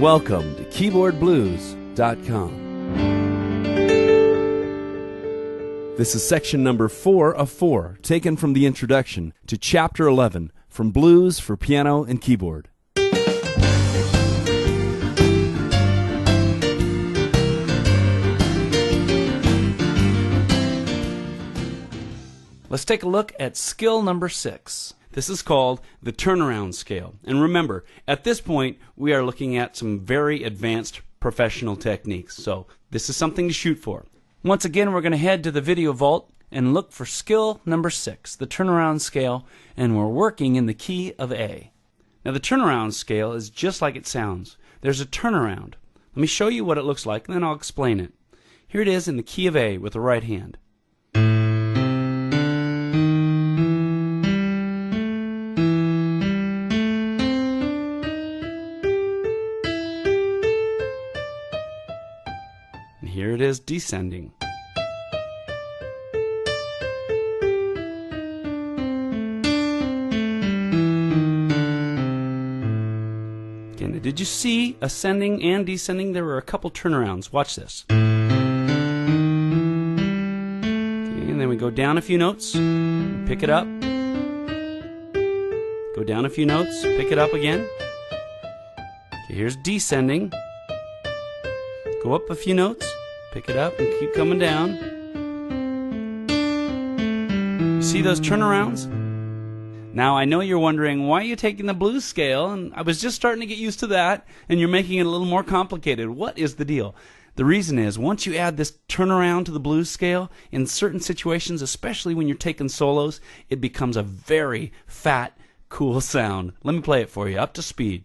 Welcome to KeyboardBlues.com. This is section number 4 of 4, taken from the introduction to Chapter 11, from Blues for Piano and Keyboard. Let's take a look at skill number 6. This is called the turnaround scale. And remember, at this point, we are looking at some very advanced professional techniques. So this is something to shoot for. Once again, we're going to head to the video vault and look for skill number 6, the turnaround scale, and we're working in the key of A. Now the turnaround scale is just like it sounds. There's a turnaround. Let me show you what it looks like, and then I'll explain it. Here it is in the key of A with the right hand. Here it is descending. Okay, now did you see ascending and descending? There were a couple turnarounds. Watch this. Okay, and then we go down a few notes, pick it up. Go down a few notes, pick it up again. Okay, here's descending. Go up a few notes. Pick it up and keep coming down. You see those turnarounds? Now I know you're wondering, why are you taking the blues scale? And I was just starting to get used to that, and you're making it a little more complicated. What is the deal? The reason is, once you add this turnaround to the blues scale, in certain situations, especially when you're taking solos, it becomes a very fat, cool sound. Let me play it for you, up to speed.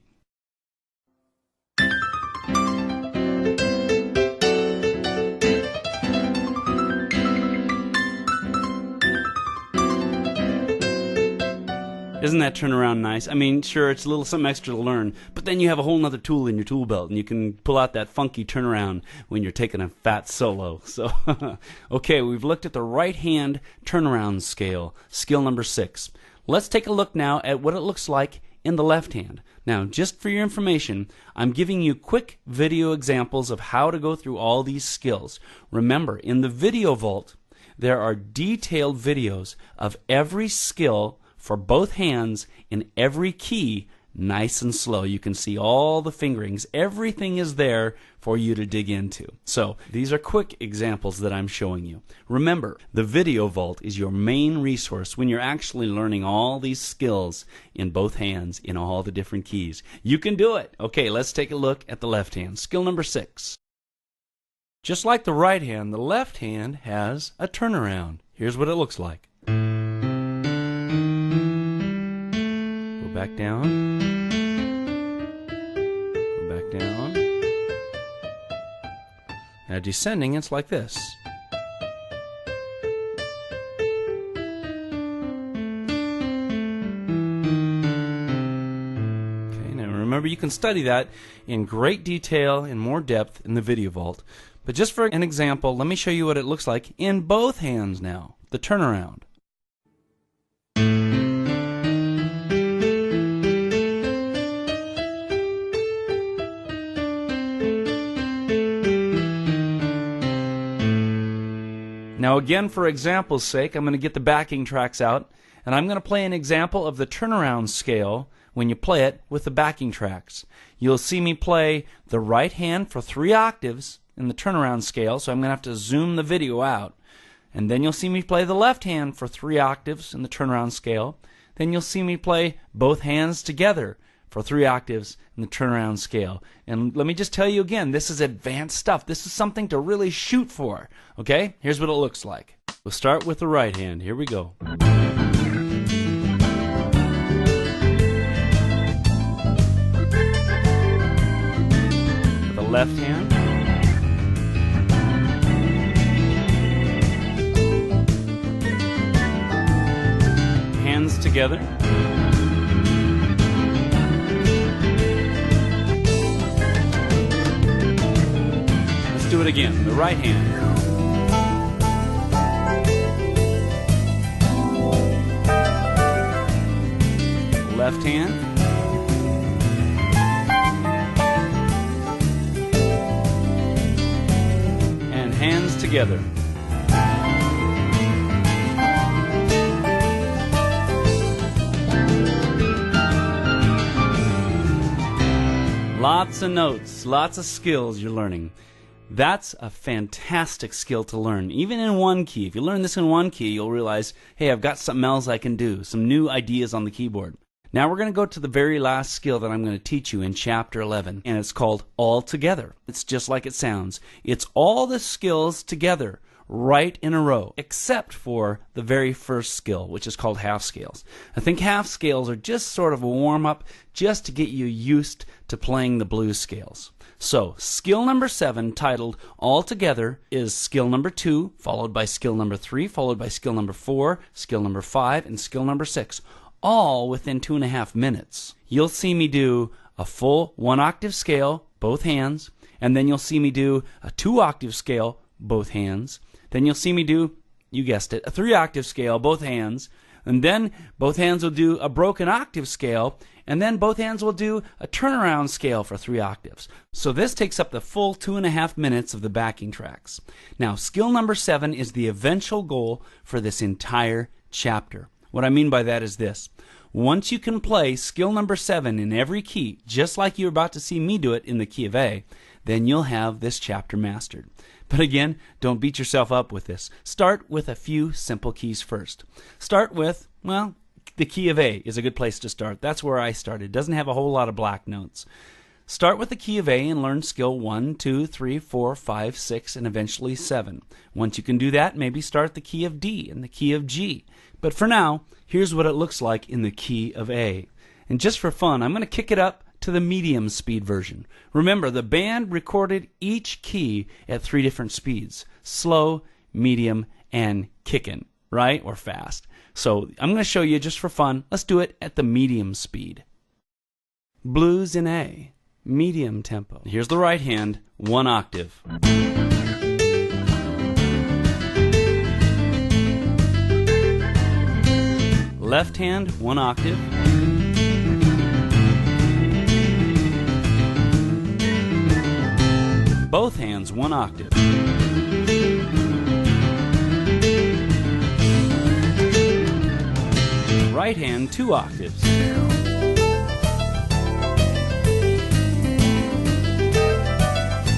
Isn't that turnaround nice? I mean, sure, it's a little something extra to learn, but then you have a whole nother tool in your tool belt, and you can pull out that funky turnaround when you're taking a fat solo. So, okay, we've looked at the right hand turnaround scale, skill number 6. Let's take a look now at what it looks like in the left hand. Now, just for your information, I'm giving you quick video examples of how to go through all these skills. Remember, in the video vault, there are detailed videos of every skill for both hands in every key, nice and slow. You can see all the fingerings. Everything is there for you to dig into. So these are quick examples that I'm showing you. Remember, the video vault is your main resource when you're actually learning all these skills in both hands in all the different keys. You can do it. Okay, let's take a look at the left hand. Skill number 6. Just like the right hand, the left hand has a turnaround. Here's what it looks like. Back down, go back down. Now descending, it's like this. Okay, now remember, you can study that in great detail, in more depth in the video vault. But just for an example, let me show you what it looks like in both hands now, the turnaround. Now again, for example's sake, I'm going to get the backing tracks out, and I'm going to play an example of the turnaround scale when you play it with the backing tracks. You'll see me play the right hand for 3 octaves in the turnaround scale, so I'm going to have to zoom the video out. And then you'll see me play the left hand for 3 octaves in the turnaround scale. Then you'll see me play both hands together for 3 octaves in the turnaround scale. And let me just tell you again, this is advanced stuff. This is something to really shoot for. Okay, here's what it looks like. We'll start with the right hand. Here we go. The left hand. Hands together. Do it again, the right hand. Left hand. together. Lots of notes, lots of skills you're learning. That's a fantastic skill to learn, even in one key. If you learn this in one key, you'll realize, hey, I've got something else I can do, some new ideas on the keyboard. Now we're going to go to the very last skill that I'm going to teach you in Chapter 11, and it's called All Together. It's just like it sounds. It's all the skills together, right in a row, except for the very first skill, which is called half scales. I think half scales are just sort of a warm-up just to get you used to playing the blues scales. So, skill number 7, titled All Together, is skill number 2, followed by skill number 3, followed by skill number 4, skill number 5, and skill number 6, all within 2.5 minutes. You'll see me do a full 1-octave scale, both hands, and then you'll see me do a 2-octave scale, both hands. Then you'll see me do, you guessed it, a 3-octave scale, both hands. And then both hands will do a broken octave scale, and then both hands will do a turnaround scale for 3 octaves. So this takes up the full 2.5 minutes of the backing tracks. Now, skill number 7 is the eventual goal for this entire chapter. What I mean by that is this. Once you can play skill number 7 in every key, just like you're about to see me do it in the key of A, then you'll have this chapter mastered. But again, don't beat yourself up with this. Start with a few simple keys first. Start with, well, the key of A is a good place to start. That's where I started. It doesn't have a whole lot of black notes. Start with the key of A and learn skill 1, 2, 3, 4, 5, 6, and eventually 7. Once you can do that, maybe start the key of D and the key of G. But for now, here's what it looks like in the key of A. And just for fun, I'm going to kick it up to the medium speed version. Remember, the band recorded each key at 3 different speeds: slow, medium, and kickin', right? Or fast. So I'm going to show you just for fun. Let's do it at the medium speed. Blues in A, medium tempo. Here's the right hand, 1 octave. Left hand, 1 octave. Both hands, 1 octave. Right hand, 2 octaves.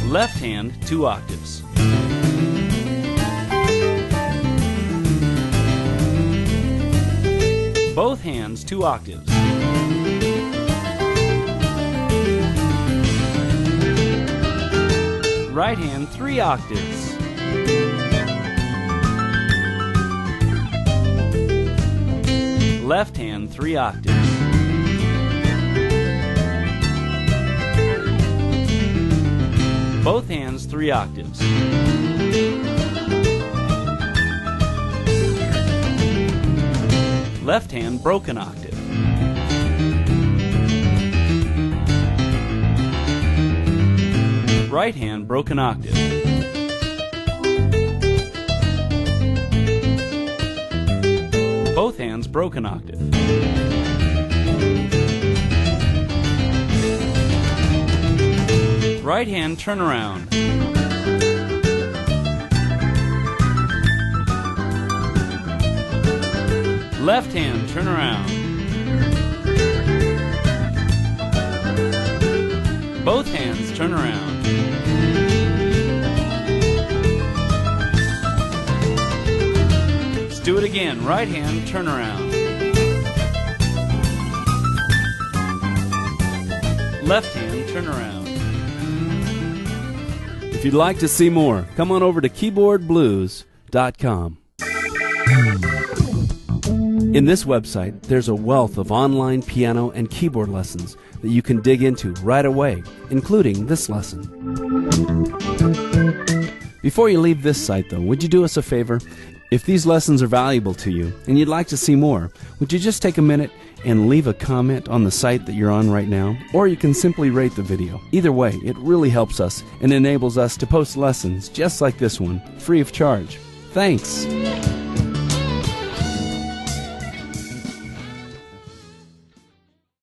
Left hand, 2 octaves. Both hands, 2 octaves. Right hand, 3 octaves. Left hand, 3 octaves. Both hands, 3 octaves. Left hand, broken octave. Right hand, broken octave. Both hands, broken octave. Right hand, turn around. Left hand, turn around. Both hands, turn around. Let's do it again. Right hand, turn around. Left hand, turn around. If you'd like to see more, come on over to keyboardblues.com. In this website, there's a wealth of online piano and keyboard lessons that you can dig into right away, including this lesson. Before you leave this site, though, would you do us a favor? If these lessons are valuable to you and you'd like to see more, would you just take a minute and leave a comment on the site that you're on right now? Or you can simply rate the video. Either way, it really helps us and enables us to post lessons just like this one, free of charge. Thanks!